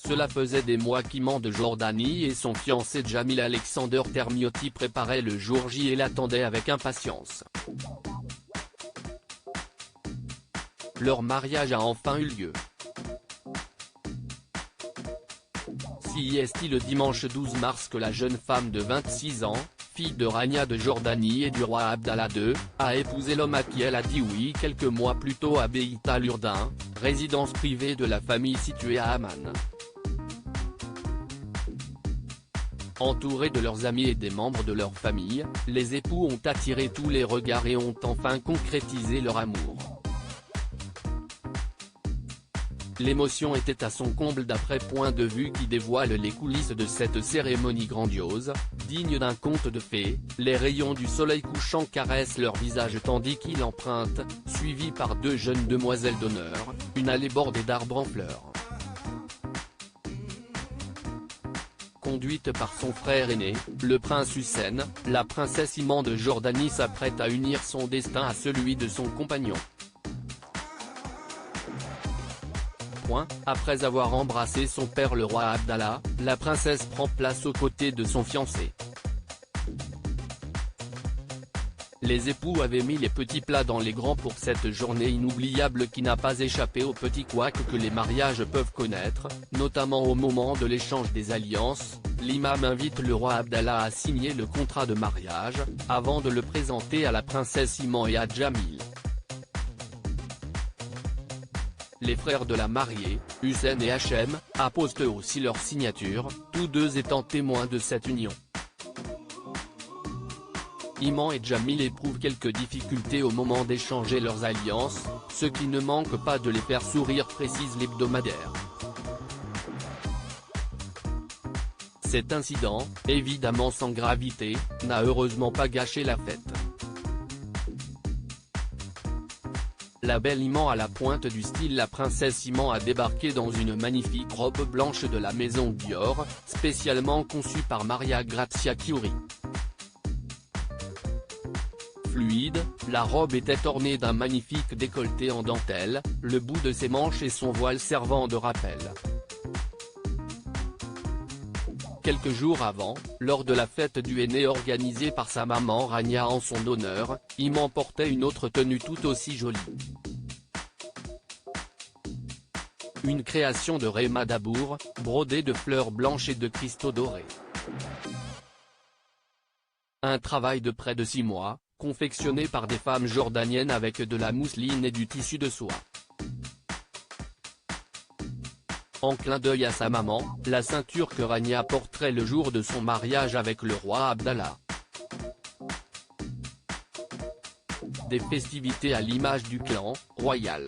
Cela faisait des mois qu'Iman de Jordanie et son fiancé Jamil Alexander Termiotti préparaient le jour J et l'attendaient avec impatience. Leur mariage a enfin eu lieu. C'est le dimanche 12 mars que la jeune femme de 26 ans, fille de Rania de Jordanie et du roi Abdallah II, a épousé l'homme à qui elle a dit oui quelques mois plus tôt à Beit al-Urdin, résidence privée de la famille située à Amman. Entourés de leurs amis et des membres de leur famille, les époux ont attiré tous les regards et ont enfin concrétisé leur amour. L'émotion était à son comble d'après Point de vue qui dévoile les coulisses de cette cérémonie grandiose, digne d'un conte de fées. Les rayons du soleil couchant caressent leur visage tandis qu'ils empruntent, suivis par deux jeunes demoiselles d'honneur, une allée bordée d'arbres en fleurs. Conduite par son frère aîné, le prince Hussein, la princesse Iman de Jordanie s'apprête à unir son destin à celui de son compagnon. Après avoir embrassé son père le roi Abdallah, la princesse prend place aux côtés de son fiancé. Les époux avaient mis les petits plats dans les grands pour cette journée inoubliable qui n'a pas échappé aux petits couacs que les mariages peuvent connaître, notamment au moment de l'échange des alliances. L'imam invite le roi Abdallah à signer le contrat de mariage, avant de le présenter à la princesse Iman et à Jamil. Les frères de la mariée, Hussein et Hachem, apposent eux aussi leur signature, tous deux étant témoins de cette union. Iman et Jamil éprouvent quelques difficultés au moment d'échanger leurs alliances, ce qui ne manque pas de les faire sourire, précise l'hebdomadaire. Cet incident, évidemment sans gravité, n'a heureusement pas gâché la fête. La belle Iman à la pointe du style. La princesse Iman a débarqué dans une magnifique robe blanche de la maison Dior, spécialement conçue par Maria Grazia Chiuri. Fluide, la robe était ornée d'un magnifique décolleté en dentelle, le bout de ses manches et son voile servant de rappel. Quelques jours avant, lors de la fête du aîné organisée par sa maman Rania en son honneur, Iman portait une autre tenue tout aussi jolie. Une création de Rema Dabour, brodée de fleurs blanches et de cristaux dorés. Un travail de près de 6 mois, confectionné par des femmes jordaniennes avec de la mousseline et du tissu de soie. En clin d'œil à sa maman, la ceinture que Rania porterait le jour de son mariage avec le roi Abdallah. Des festivités à l'image du clan royal.